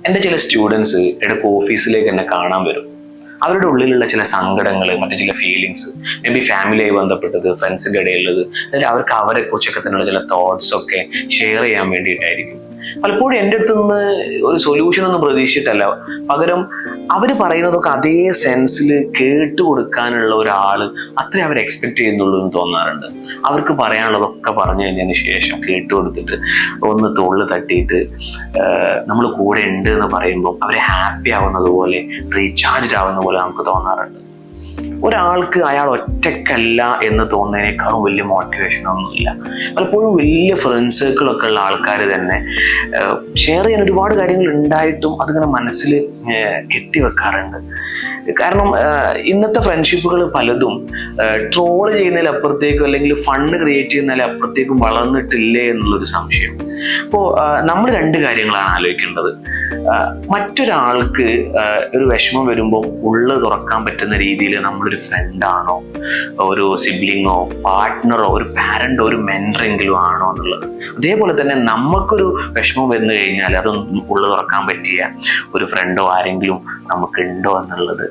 എൻ്റെ ചില സ്റ്റുഡൻസ് ഇടയ്ക്ക് ഓഫീസിലേക്ക് എന്നെ കാണാൻ വരും. അവരുടെ ഉള്ളിലുള്ള ചില സങ്കടങ്ങൾ, മറ്റു ചില ഫീലിങ്സ്, മേ ബി ഫാമിലിയായി ബന്ധപ്പെട്ടത്, ഫ്രണ്ട്സിൻ്റെ ഇടയിലുള്ളത്, അല്ലെങ്കിൽ അവർക്ക് അവരെ കുറിച്ചൊക്കെ തന്നെയുള്ള ചില തോട്ട്സ് ഒക്കെ ഷെയർ ചെയ്യാൻ വേണ്ടിയിട്ടായിരിക്കും. പലപ്പോഴും എൻ്റെ അടുത്ത് നിന്ന് ഒരു സൊല്യൂഷൻ ഒന്നും പ്രതീക്ഷിച്ചിട്ടല്ല, പകരം അവർ പറയുന്നതൊക്കെ അതേ സെൻസിൽ കേട്ട് കൊടുക്കാനുള്ള ഒരാൾ അത്രേ അവർ എക്സ്പെക്ട് ചെയ്യുന്നുള്ളൂ എന്ന് തോന്നാറുണ്ട്. അവർക്ക് പറയാനുള്ളതൊക്കെ പറഞ്ഞു കഴിഞ്ഞതിന് ശേഷം കേട്ട് കൊടുത്തിട്ട് ഒന്ന് തോളിൽ തട്ടിയിട്ട് നമ്മൾ കൂടെ ഉണ്ട് എന്ന് പറയുമ്പോൾ അവരെ ഹാപ്പി ആവുന്നത് പോലെ, റീചാർജ് ആവുന്ന പോലെ നമുക്ക് തോന്നാറുണ്ട്. ഒരാൾക്ക് അയാൾ ഒറ്റക്കല്ല എന്ന് തോന്നുന്നതിനേക്കാളും വലിയ മോട്ടിവേഷൻ ഒന്നുമില്ല. പലപ്പോഴും വലിയ ഫ്രണ്ട് സർക്കിളൊക്കെ ഉള്ള ആൾക്കാർ തന്നെ ഷെയർ ചെയ്യാൻ ഒരുപാട് കാര്യങ്ങൾ ഉണ്ടായിട്ടും അതിങ്ങനെ മനസ്സിൽ കെട്ടിവെക്കാറുണ്ട്. കാരണം ഇന്നത്തെ ഫ്രണ്ട്ഷിപ്പുകൾ പലതും ട്രോൾ ചെയ്യുന്നതിലപ്പുറത്തേക്കും അല്ലെങ്കിൽ ഫണ്ട് ക്രിയേറ്റ് ചെയ്യുന്നതിലപ്പുറത്തേക്കും വളർന്നിട്ടില്ലേ എന്നുള്ളൊരു സംശയം. അപ്പോൾ നമ്മൾ രണ്ട് കാര്യങ്ങളാണ് ആലോചിക്കേണ്ടത്. മറ്റൊരാൾക്ക് ഒരു വിഷമം വരുമ്പോൾ ഉള്ളു തുറക്കാൻ പറ്റുന്ന രീതിയിൽ നമ്മളൊരു ഫ്രണ്ടാണോ, ഒരു സിബ്ലിങ്ങോ, പാർട്ട്ണറോ, ഒരു പാരന്റോ, ഒരു മെന്ററെങ്കിലും ആണോ എന്നുള്ളത്. അതേപോലെ തന്നെ നമുക്കൊരു വിഷമം വന്നു കഴിഞ്ഞാൽ അതൊന്നും ഉള്ളു തുറക്കാൻ പറ്റിയ ഒരു ഫ്രണ്ടോ ആരെങ്കിലും നമുക്കുണ്ടോ എന്നുള്ളത്